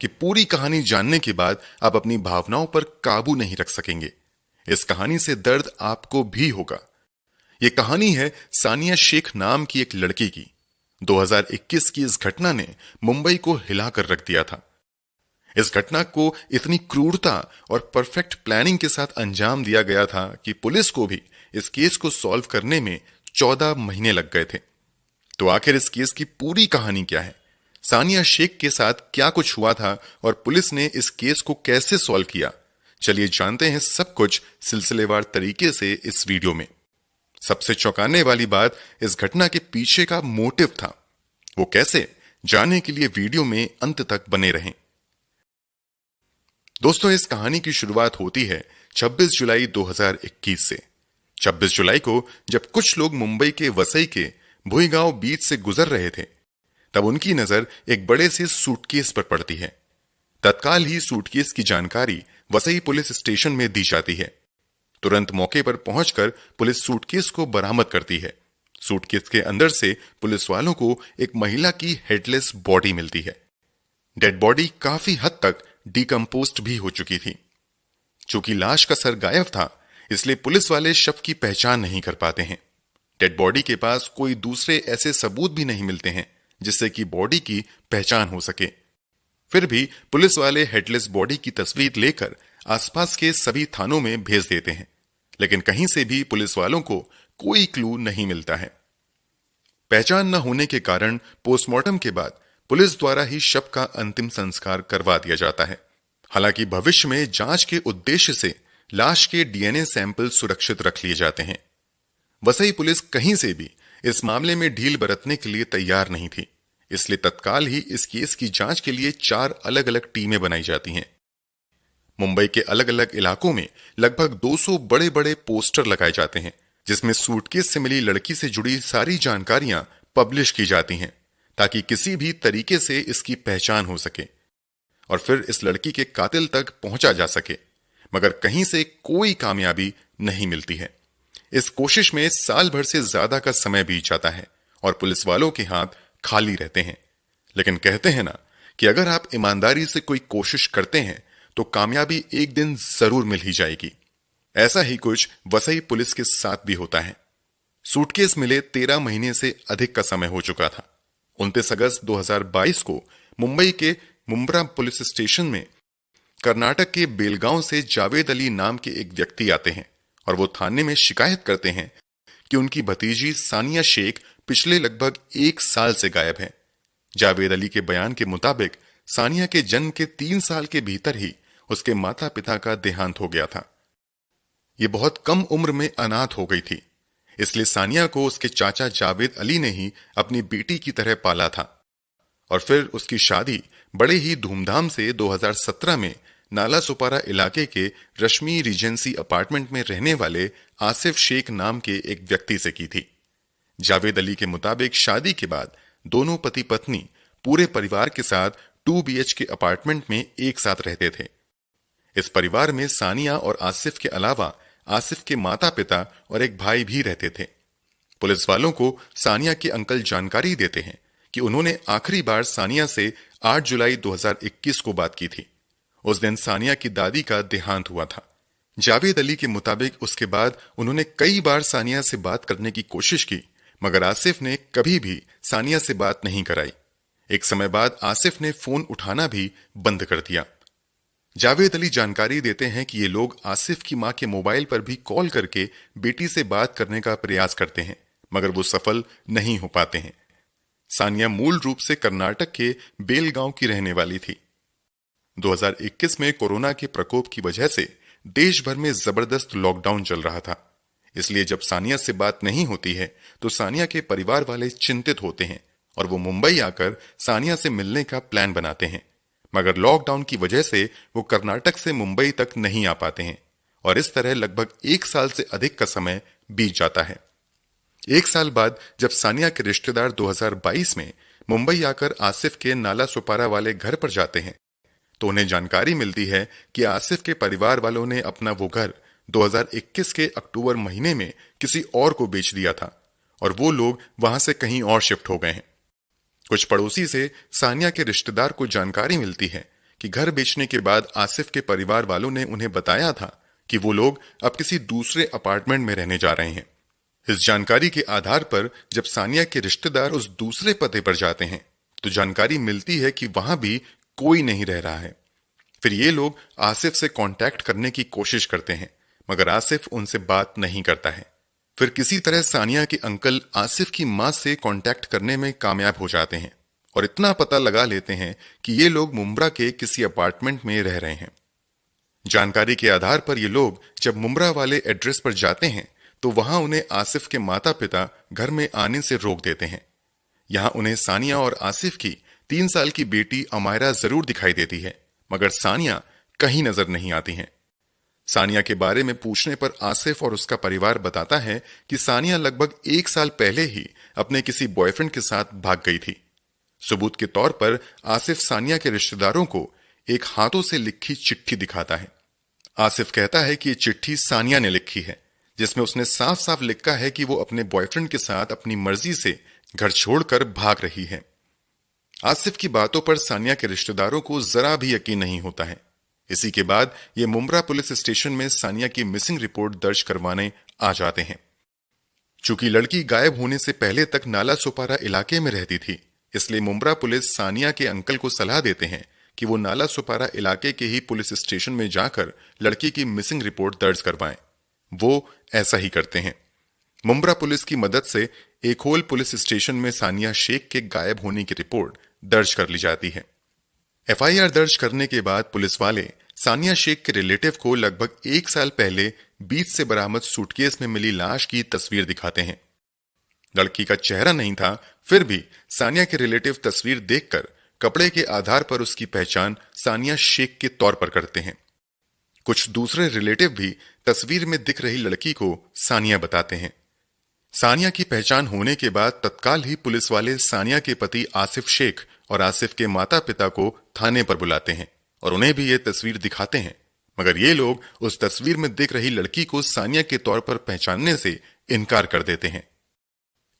कि पूरी कहानी जानने के बाद आप अपनी भावनाओं पर काबू नहीं रख सकेंगे। इस कहानी से दर्द आपको भी होगा। यह कहानी है सानिया शेख नाम की एक लड़की की। 2021 की इस घटना ने मुंबई को हिलाकर रख दिया था। इस घटना को इतनी क्रूरता और परफेक्ट प्लानिंग के साथ अंजाम दिया गया था कि पुलिस को भी इस केस को सॉल्व करने में 14 महीने लग गए थे। तो आखिर इस केस की पूरी कहानी क्या है, सानिया शेख के साथ क्या कुछ हुआ था और पुलिस ने इस केस को कैसे सॉल्व किया, चलिए जानते हैं सब कुछ सिलसिलेवार तरीके से इस वीडियो में। सबसे चौंकाने वाली बात इस घटना के पीछे का मोटिव था। वो कैसे, जानने के लिए वीडियो में अंत तक बने रहें। दोस्तों, इस कहानी की शुरुआत होती है 26 जुलाई 2021 से। 26 जुलाई को जब कुछ लोग मुंबई के वसई के भुईगांव बीच से गुजर रहे थे, तब उनकी नजर एक बड़े से सूटकेस पर पड़ती है। तत्काल ही सूटकेस की जानकारी वसई पुलिस स्टेशन में दी जाती है। तुरंत मौके पर पहुंचकर पुलिस सूटकेस को बरामद करती है। सूटकेस के अंदर से पुलिस वालों को एक महिला की हेडलेस बॉडी मिलती है। डेड बॉडी काफी हद तक डिकम्पोस्ट भी हो चुकी थी। चूंकि लाश का सर गायब था, इसलिए पुलिस वाले शव की पहचान नहीं कर पाते हैं। डेड बॉडी के पास कोई दूसरे ऐसे सबूत भी नहीं मिलते हैं जिससे कि बॉडी की पहचान हो सके। फिर भी पुलिस वाले हेडलेस बॉडी की तस्वीर लेकर आसपास के सभी थानों में भेज देते हैं, लेकिन कहीं से भी पुलिस वालों को कोई क्लू नहीं मिलता है। पहचान न होने के कारण पोस्टमार्टम के बाद पुलिस द्वारा ही शव का अंतिम संस्कार करवा दिया जाता है। हालांकि भविष्य में जांच के उद्देश्य से लाश के डीएनए सैंपल सुरक्षित रख लिए जाते हैं। वसई पुलिस कहीं से भी इस मामले में ढील बरतने के लिए तैयार नहीं थी, इसलिए तत्काल ही इस केस की जांच के लिए 4 अलग अलग टीमें बनाई जाती हैं। मुंबई के अलग अलग इलाकों में लगभग 200 बड़े बड़े पोस्टर लगाए जाते हैं, जिसमें सूटकेस से मिली लड़की से जुड़ी सारी जानकारियां पब्लिश की जाती हैं, ताकि किसी भी तरीके से इसकी पहचान हो सके और फिर इस लड़की के कातिल तक पहुंचा जा सके। मगर कहीं से कोई कामयाबी नहीं मिलती है। इस कोशिश में साल भर से ज्यादा का समय बीत जाता है और पुलिस वालों के हाथ खाली रहते हैं। लेकिन कहते हैं ना कि अगर आप ईमानदारी से कोई कोशिश करते हैं तो कामयाबी एक दिन जरूर मिल ही जाएगी। ऐसा ही कुछ वसई पुलिस के साथ भी होता है। सूटकेस मिले 13 महीने से अधिक का समय हो चुका था। 29 अगस्त 2022 को मुंबई के मुंब्रा पुलिस स्टेशन में कर्नाटक के बेलगांव से जावेद अली नाम के एक व्यक्ति आते हैं और वो थाने में शिकायत करते हैं कि उनकी भतीजी सानिया शेख पिछले लगभग 1 साल से गायब है। जावेद अली के बयान के मुताबिक सानिया के जन्म के 3 साल के भीतर ही उसके माता पिता का देहांत हो गया था। ये बहुत कम उम्र में अनाथ हो गई थी, इसलिए सानिया को उसके चाचा जावेद अली ने ही अपनी बेटी की तरह पाला था। और फिर उसकी शादी बड़े ही धूमधाम से 2017 में नाला सुपारा इलाके के रश्मि रीजेंसी अपार्टमेंट में रहने वाले आसिफ शेख नाम के एक व्यक्ति से की थी। जावेद अली के मुताबिक शादी के बाद दोनों पति पत्नी पूरे परिवार के साथ 2 BHK अपार्टमेंट में एक साथ रहते थे। इस परिवार में सानिया और आसिफ के अलावा आसिफ के माता पिता और एक भाई भी रहते थे। पुलिस वालों को सानिया के अंकल जानकारी देते हैं कि उन्होंने आखिरी बार सानिया से 8 जुलाई 2021 को बात की थी। उस दिन सानिया की दादी का देहांत हुआ था। जावेद अली के मुताबिक उसके बाद उन्होंने कई बार सानिया से बात करने की कोशिश की, मगर आसिफ ने कभी भी सानिया से बात नहीं कराई। एक समय बाद आसिफ ने फोन उठाना भी बंद कर दिया। जावेद अली जानकारी देते हैं कि ये लोग आसिफ की मां के मोबाइल पर भी कॉल करके बेटी से बात करने का प्रयास करते हैं, मगर वो सफल नहीं हो पाते हैं। सानिया मूल रूप से कर्नाटक के बेलगांव की रहने वाली थी। 2021 में कोरोना के प्रकोप की वजह से देश भर में जबरदस्त लॉकडाउन चल रहा था, इसलिए जब सानिया से बात नहीं होती है तो सानिया के परिवार वाले चिंतित होते हैं और वो मुंबई आकर सानिया से मिलने का प्लान बनाते हैं। मगर लॉकडाउन की वजह से वो कर्नाटक से मुंबई तक नहीं आ पाते हैं और इस तरह लगभग 1 साल से अधिक का समय बीत जाता है। 1 साल बाद जब सानिया के रिश्तेदार 2022 में मुंबई आकर आसिफ के नाला सुपारा वाले घर पर जाते हैं तो उन्हें जानकारी मिलती है कि आसिफ के परिवार वालों ने अपना वो घर 2021 के अक्टूबर महीने में किसी और को बेच दिया था और वो लोग वहां से कहीं और शिफ्ट हो गए हैं। कुछ पड़ोसी से सानिया के रिश्तेदार को जानकारी मिलती है कि घर बेचने के बाद आसिफ के परिवार वालों ने उन्हें बताया था कि वो लोग अब किसी दूसरे अपार्टमेंट में रहने जा रहे हैं। इस जानकारी के आधार पर जब सानिया के रिश्तेदार उस दूसरे पते पर जाते हैं तो जानकारी मिलती है कि वहां भी कोई नहीं रह रहा है। फिर ये लोग आसिफ से कांटेक्ट करने की कोशिश करते हैं, मगर आसिफ उनसे बात नहीं करता है। फिर किसी तरह सानिया के अंकल आसिफ की मां से कांटेक्ट करने में कामयाब हो जाते हैं और इतना पता लगा लेते हैं कि ये लोग मुंब्रा के किसी अपार्टमेंट में रह रहे हैं। जानकारी के आधार पर ये लोग जब मुंब्रा वाले एड्रेस पर जाते हैं तो वहां उन्हें आसिफ के माता पिता घर में आने से रोक देते हैं। यहां उन्हें सानिया और आसिफ की 3 साल की बेटी अमायरा जरूर दिखाई देती है, मगर सानिया कहीं नजर नहीं आती हैं। सानिया के बारे में पूछने पर आसिफ और उसका परिवार बताता है कि सानिया लगभग 1 साल पहले ही अपने किसी बॉयफ्रेंड के साथ भाग गई थी। सबूत के तौर पर आसिफ सानिया के रिश्तेदारों को एक हाथों से लिखी चिट्ठी दिखाता है। आसिफ कहता है कि ये चिट्ठी सानिया ने लिखी है, जिसमें उसने साफ साफ लिखा है कि वो अपने बॉयफ्रेंड के साथ अपनी मर्जी से घर छोड़कर भाग रही है। आसिफ की बातों पर सानिया के रिश्तेदारों को जरा भी यकीन नहीं होता है। इसी के बाद ये मुंब्रा पुलिस स्टेशन में सानिया की मिसिंग रिपोर्ट दर्ज करवाने आ जाते हैं। चूंकि लड़की गायब होने से पहले तक नाला सोपारा इलाके में रहती थी, इसलिए मुंब्रा पुलिस सानिया के अंकल को सलाह देते हैं कि वो नाला सोपारा इलाके के ही पुलिस स्टेशन में जाकर लड़की की मिसिंग रिपोर्ट दर्ज करवाएं। वो ऐसा ही करते हैं। मुंब्रा पुलिस की मदद से एखोल पुलिस स्टेशन में सानिया शेख के गायब होने की रिपोर्ट दर्ज कर ली जाती है। एफआईआर दर्ज करने के बाद पुलिस वाले सानिया शेख के रिलेटिव को लगभग 1 साल पहले बीच से बरामद सूटकेस में मिली लाश की तस्वीर दिखाते हैं। लड़की का चेहरा नहीं था, फिर भी सानिया के रिलेटिव तस्वीर देखकर कपड़े के आधार पर उसकी पहचान सानिया शेख के तौर पर करते हैं। कुछ दूसरे रिलेटिव भी तस्वीर में दिख रही लड़की को सानिया बताते हैं। सानिया की पहचान होने के बाद तत्काल ही पुलिस वाले सानिया के पति आसिफ शेख और आसिफ के माता पिता को थाने पर बुलाते हैं और उन्हें भी ये तस्वीर दिखाते हैं, मगर ये लोग उस तस्वीर में दिख रही लड़की को सानिया के तौर पर पहचानने से इनकार कर देते हैं।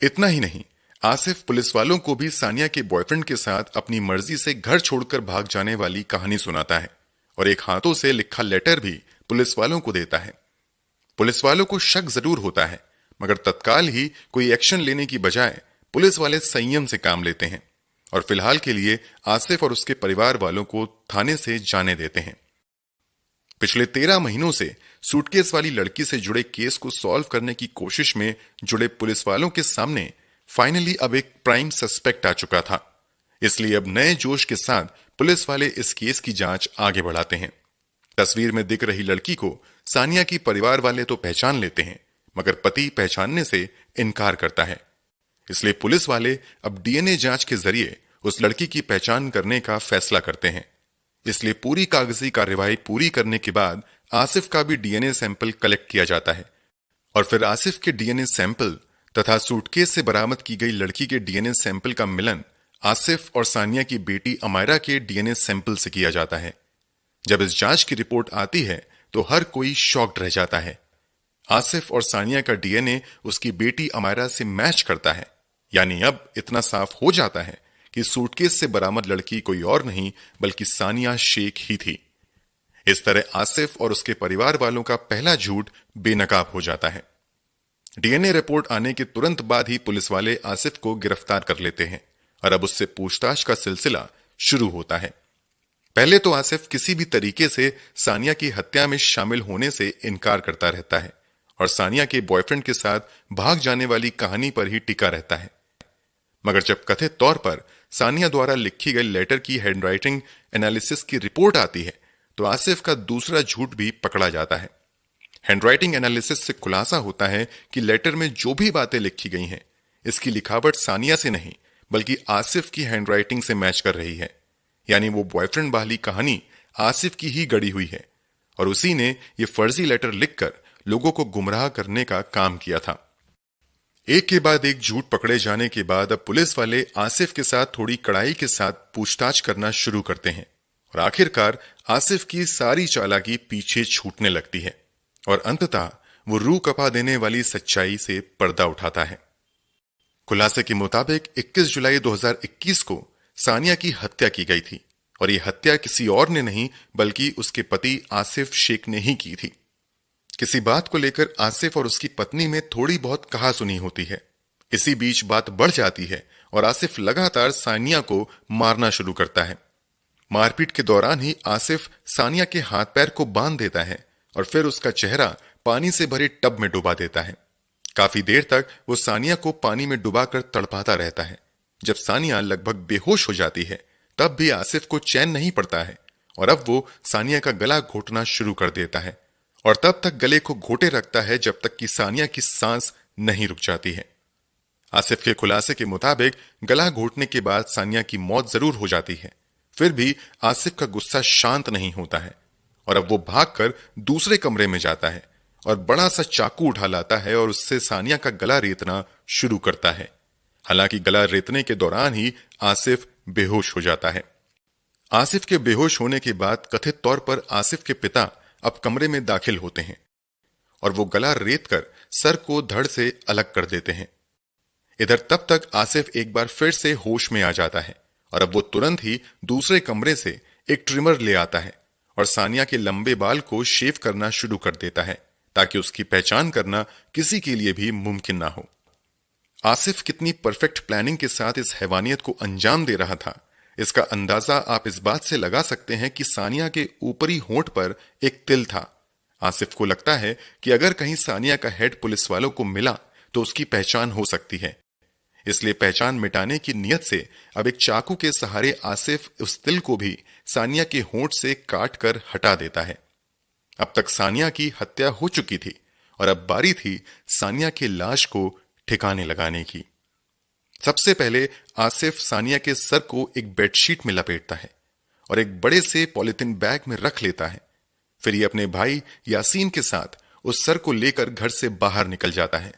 इतना ही नहीं, आसिफ पुलिस वालों को भी सानिया के बॉयफ्रेंड के साथ अपनी मर्जी से घर छोड़कर भाग जाने वाली कहानी सुनाता है और एक हाथों से लिखा लेटर भी पुलिस वालों को देता है। पुलिस वालों को शक जरूर होता है, मगर तत्काल ही कोई एक्शन लेने की बजाय पुलिस वाले संयम से काम लेते हैं और फिलहाल के लिए आसिफ और उसके परिवार वालों को थाने से जाने देते हैं। पिछले 13 महीनों से सूटकेस वाली लड़की से जुड़े केस को सॉल्व करने की कोशिश में जुड़े पुलिस वालों के सामने फाइनली अब एक प्राइम सस्पेक्ट आ चुका था। इसलिए अब नए जोश के साथ पुलिस वाले इस केस की जांच आगे बढ़ाते हैं। तस्वीर में दिख रही लड़की को सानिया की परिवार वाले तो पहचान लेते हैं, मगर पति पहचानने से इनकार करता है। इसलिए पुलिस वाले अब डीएनए जांच के जरिए उस लड़की की पहचान करने का फैसला करते हैं। इसलिए पूरी कागजी कार्रवाई पूरी करने के बाद आसिफ का भी डीएनए सैंपल कलेक्ट किया जाता है और फिर आसिफ के डीएनए सैंपल तथा सूटकेस से बरामद की गई लड़की के डीएनए सैंपल का मिलन आसिफ और सानिया की बेटी अमायरा के डीएनए सैंपल से किया जाता है। जब इस जांच की रिपोर्ट आती है तो हर कोई शॉक्ड रह जाता है। आसिफ और सानिया का डीएनए उसकी बेटी अमायरा से मैच करता है, यानी अब इतना साफ हो जाता है कि सूटकेस से बरामद लड़की कोई और नहीं बल्कि सानिया शेख ही थी। इस तरह आसिफ और उसके परिवार वालों का पहला झूठ बेनकाब हो जाता है। डीएनए रिपोर्ट आने के तुरंत बाद ही पुलिस वाले आसिफ को गिरफ्तार कर लेते हैं और अब उससे पूछताछ का सिलसिला शुरू होता है। पहले तो आसिफ किसी भी तरीके से सानिया की हत्या में शामिल होने से इनकार करता रहता है और सानिया के बॉयफ्रेंड के साथ भाग जाने वाली कहानी पर ही टिका रहता है। मगर जब कथित तौर पर सानिया द्वारा लिखी गई लेटर की हैंडराइटिंग एनालिसिस की रिपोर्ट आती है तो आसिफ का दूसरा झूठ भी पकड़ा जाता है। हैंडराइटिंग एनालिसिस से खुलासा होता है कि लेटर में जो भी बातें लिखी गई हैं, इसकी लिखावट सानिया से नहीं बल्कि आसिफ की हैंडराइटिंग से मैच कर रही है। यानी वो बॉयफ्रेंड वाली कहानी आसिफ की ही गढ़ी हुई है और उसी ने ये फर्जी लेटर लिखकर लोगों को गुमराह करने का काम किया था। एक के बाद एक झूठ पकड़े जाने के बाद अब पुलिस वाले आसिफ के साथ थोड़ी कड़ाई के साथ पूछताछ करना शुरू करते हैं और आखिरकार आसिफ की सारी चालाकी पीछे छूटने लगती है और अंततः वो रूह कपा देने वाली सच्चाई से पर्दा उठाता है। खुलासे के मुताबिक 21 जुलाई 2021 को सानिया की हत्या की गई थी और ये हत्या किसी और ने नहीं बल्कि उसके पति आसिफ शेख ने ही की थी। किसी बात को लेकर आसिफ और उसकी पत्नी में थोड़ी बहुत कहासुनी होती है। इसी बीच बात बढ़ जाती है और आसिफ लगातार सानिया को मारना शुरू करता है। मारपीट के दौरान ही आसिफ सानिया के हाथ पैर को बांध देता है और फिर उसका चेहरा पानी से भरे टब में डुबा देता है। काफी देर तक वो सानिया को पानी में डुबाकर तड़पाता रहता है। जब सानिया लगभग बेहोश हो जाती है तब भी आसिफ को चैन नहीं पड़ता है और अब वो सानिया का गला घोटना शुरू कर देता है और तब तक गले को घोटे रखता है जब तक कि सानिया की सांस नहीं रुक जाती है। आसिफ के खुलासे के मुताबिक गला घोटने के बाद सानिया की मौत जरूर हो जाती है, फिर भी आसिफ का गुस्सा शांत नहीं होता है और अब वो भागकर दूसरे कमरे में जाता है और बड़ा सा चाकू उठा लाता है और उससे सानिया का गला रेतना शुरू करता है। हालांकि गला रेतने के दौरान ही आसिफ बेहोश हो जाता है। आसिफ के बेहोश होने के बाद कथित तौर पर आसिफ के पिता अब कमरे में दाखिल होते हैं और वो गला रेत कर सर को धड़ से अलग कर देते हैं। इधर तब तक आसिफ एक बार फिर से होश में आ जाता है और अब वो तुरंत ही दूसरे कमरे से एक ट्रिमर ले आता है और सानिया के लंबे बाल को शेव करना शुरू कर देता है ताकि उसकी पहचान करना किसी के लिए भी मुमकिन ना हो। आसिफ कितनी परफेक्ट प्लानिंग के साथ इस हैवानियत को अंजाम दे रहा था, इसका अंदाजा आप इस बात से लगा सकते हैं कि सानिया के ऊपरी होंठ पर एक तिल था। आसिफ को लगता है कि अगर कहीं सानिया का हेड पुलिस वालों को मिला तो उसकी पहचान हो सकती है, इसलिए पहचान मिटाने की नियत से अब एक चाकू के सहारे आसिफ उस तिल को भी सानिया के होंठ से काट कर हटा देता है। अब तक सानिया की हत्या हो चुकी थी और अब बारी थी सानिया की लाश को ठिकाने लगाने की। सबसे पहले आसिफ सानिया के सर को एक बेडशीट में लपेटता है और एक बड़े से पॉलिथीन बैग में रख लेता है। फिर ये अपने भाई यासीन के साथ उस सर को लेकर घर से बाहर निकल जाता है।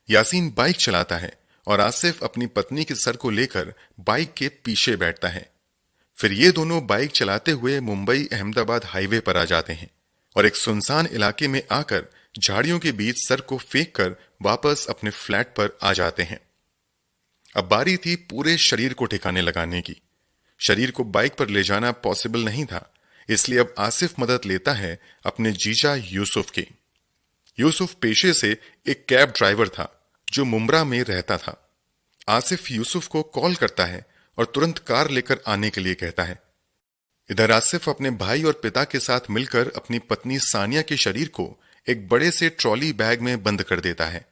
यासीन बाइक चलाता है और आसिफ अपनी पत्नी के सर को लेकर बाइक के पीछे बैठता है। फिर ये दोनों बाइक चलाते हुए मुंबई अहमदाबाद हाईवे पर आ जाते हैं और एक सुनसान इलाके में आकर झाड़ियों के बीच सर को फेंक कर वापस अपने फ्लैट पर आ जाते हैं। अब बारी थी पूरे शरीर को ठिकाने लगाने की। शरीर को बाइक पर ले जाना पॉसिबल नहीं था, इसलिए अब आसिफ मदद लेता है अपने जीजा यूसुफ की। यूसुफ पेशे से एक कैब ड्राइवर था जो मुंब्रा में रहता था। आसिफ यूसुफ को कॉल करता है और तुरंत कार लेकर आने के लिए कहता है। इधर आसिफ अपने भाई और पिता के साथ मिलकर अपनी पत्नी सानिया के शरीर को एक बड़े से ट्रॉली बैग में बंद कर देता है।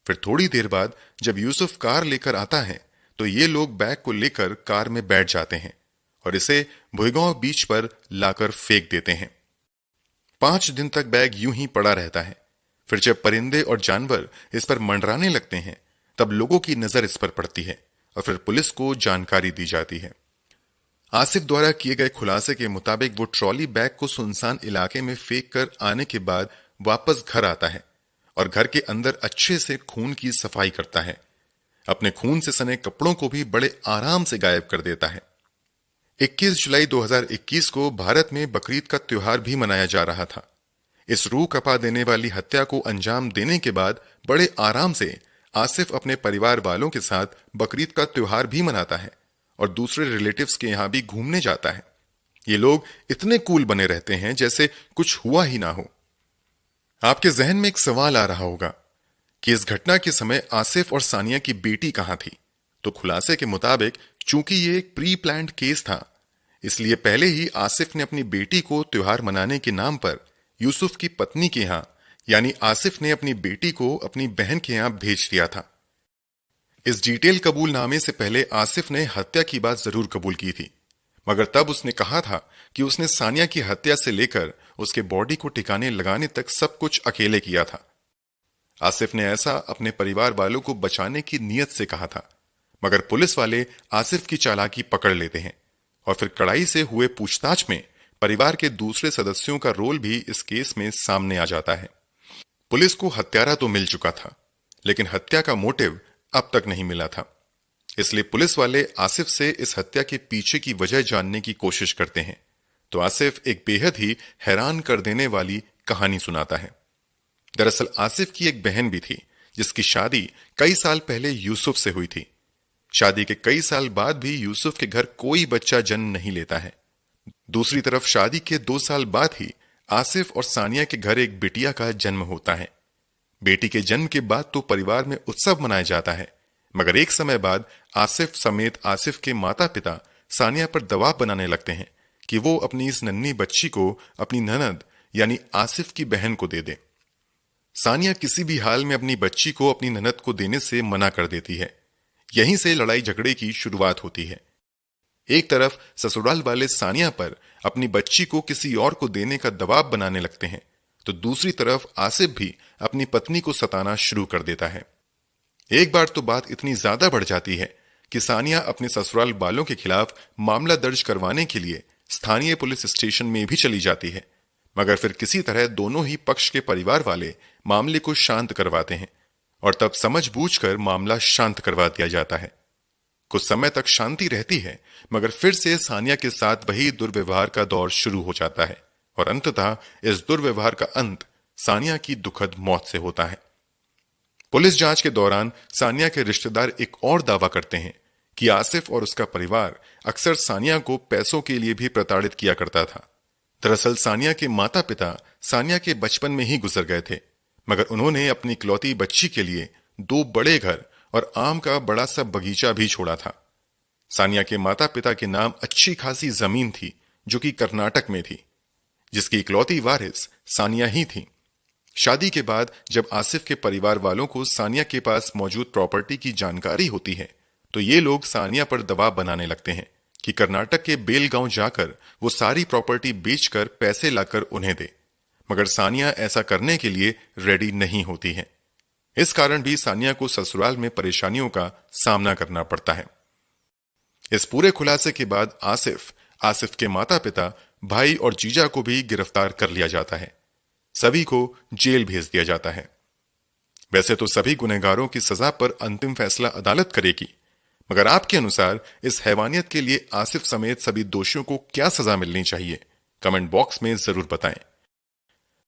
फिर थोड़ी देर बाद जब यूसुफ कार लेकर आता है तो ये लोग बैग को लेकर कार में बैठ जाते हैं और इसे भुईगांव बीच पर लाकर फेंक देते हैं। 5 दिन तक बैग यूं ही पड़ा रहता है। फिर जब परिंदे और जानवर इस पर मंडराने लगते हैं तब लोगों की नजर इस पर पड़ती है और फिर पुलिस को जानकारी दी जाती है। आसिफ द्वारा किए गए खुलासे के मुताबिक वो ट्रॉली बैग को सुनसान इलाके में फेंक कर आने के बाद वापस घर आता है और घर के अंदर अच्छे से खून की सफाई करता है। अपने खून से सने कपड़ों को भी बड़े आराम से गायब कर देता है। 21 जुलाई 2021 को भारत में बकरीद का त्योहार भी मनाया जा रहा था। इस रूह कपा देने वाली हत्या को अंजाम देने के बाद बड़े आराम से आसिफ अपने परिवार वालों के साथ बकरीद का त्योहार भी मनाता है और दूसरे रिलेटिव्स के यहां भी घूमने जाता है। ये लोग इतने कूल बने रहते हैं जैसे कुछ हुआ ही ना हो। आपके जहन में एक सवाल आ रहा होगा कि इस घटना के समय आसिफ और सानिया की बेटी कहां थी। तो खुलासे के मुताबिक चूंकि ये एक प्री प्लान्ड केस था, इसलिए पहले ही आसिफ ने अपनी बेटी को त्योहार मनाने के नाम पर यूसुफ की पत्नी के यहां यानी आसिफ ने अपनी बेटी को अपनी बहन के यहां भेज दिया था। इस डिटेल कबूलनामे से पहले आसिफ ने हत्या की बात जरूर कबूल की थी, मगर तब उसने कहा था कि उसने सानिया की हत्या से लेकर उसके बॉडी को ठिकाने लगाने तक सब कुछ अकेले किया था। आसिफ ने ऐसा अपने परिवार वालों को बचाने की नीयत से कहा था, मगर पुलिस वाले आसिफ की चालाकी पकड़ लेते हैं और फिर कड़ाई से हुए पूछताछ में परिवार के दूसरे सदस्यों का रोल भी इस केस में सामने आ जाता है। पुलिस को हत्यारा तो मिल चुका था, लेकिन हत्या का मोटिव अब तक नहीं मिला था। इसलिए पुलिस वाले आसिफ से इस हत्या के पीछे की वजह जानने की कोशिश करते हैं। तो आसिफ एक बेहद ही हैरान कर देने वाली कहानी सुनाता है। दरअसल आसिफ की एक बहन भी थी जिसकी शादी कई साल पहले यूसुफ से हुई थी। शादी के कई साल बाद भी यूसुफ के घर कोई बच्चा जन्म नहीं लेता है। दूसरी तरफ शादी के 2 साल बाद ही आसिफ और सानिया के घर एक बिटिया का जन्म होता है। बेटी के जन्म के बाद तो परिवार में उत्सव मनाया जाता है, मगर एक समय बाद आसिफ समेत आसिफ के माता पिता सानिया पर दबाव बनाने लगते हैं कि वो अपनी इस नन्ही बच्ची को अपनी ननद यानी आसिफ की बहन को दे दे। सानिया किसी भी हाल में अपनी बच्ची को अपनी ननद को देने से मना कर देती है। यहीं से लड़ाई झगड़े की शुरुआत होती है। एक तरफ ससुराल वाले सानिया पर अपनी बच्ची को किसी और को देने का दबाव बनाने लगते हैं, तो दूसरी तरफ आसिफ भी अपनी पत्नी को सताना शुरू कर देता है। एक बार तो बात इतनी ज्यादा बढ़ जाती है कि सानिया अपने ससुराल वालों के खिलाफ मामला दर्ज करवाने के लिए स्थानीय पुलिस स्टेशन में भी चली जाती है, मगर फिर किसी तरह दोनों ही पक्ष के परिवार वाले मामले को शांत करवाते हैं और तब समझबूझकर मामला शांत करवा दिया जाता है। कुछ समय तक शांति रहती है, मगर फिर से सानिया के साथ वही दुर्व्यवहार का दौर शुरू हो जाता है और अंततः इस दुर्व्यवहार का अंत सानिया की दुखद मौत से होता है। पुलिस जांच के दौरान सानिया के रिश्तेदार एक और दावा करते हैं कि आसिफ और उसका परिवार अक्सर सानिया को पैसों के लिए भी प्रताड़ित किया करता था। दरअसल सानिया के माता पिता सानिया के बचपन में ही गुजर गए थे, मगर उन्होंने अपनी इकलौती बच्ची के लिए 2 बड़े घर और आम का बड़ा सा बगीचा भी छोड़ा था। सानिया के माता पिता के नाम अच्छी खासी जमीन थी जो कि कर्नाटक में थी, जिसकी इकलौती वारिस सानिया ही थी। शादी के बाद जब आसिफ के परिवार वालों को सानिया के पास मौजूद प्रॉपर्टी की जानकारी होती है, तो ये लोग सानिया पर दबाव बनाने लगते हैं कि कर्नाटक के बेलगांव जाकर वो सारी प्रॉपर्टी बेचकर पैसे लाकर उन्हें दे, मगर सानिया ऐसा करने के लिए रेडी नहीं होती है। इस कारण भी सानिया को ससुराल में परेशानियों का सामना करना पड़ता है। इस पूरे खुलासे के बाद आसिफ के माता पिता, भाई और जीजा को भी गिरफ्तार कर लिया जाता है। सभी को जेल भेज दिया जाता है। वैसे तो सभी गुनहगारों की सजा पर अंतिम फैसला अदालत करेगी, मगर आपके अनुसार इस हैवानियत के लिए आसिफ समेत सभी दोषियों को क्या सजा मिलनी चाहिए? कमेंट बॉक्स में जरूर बताएं।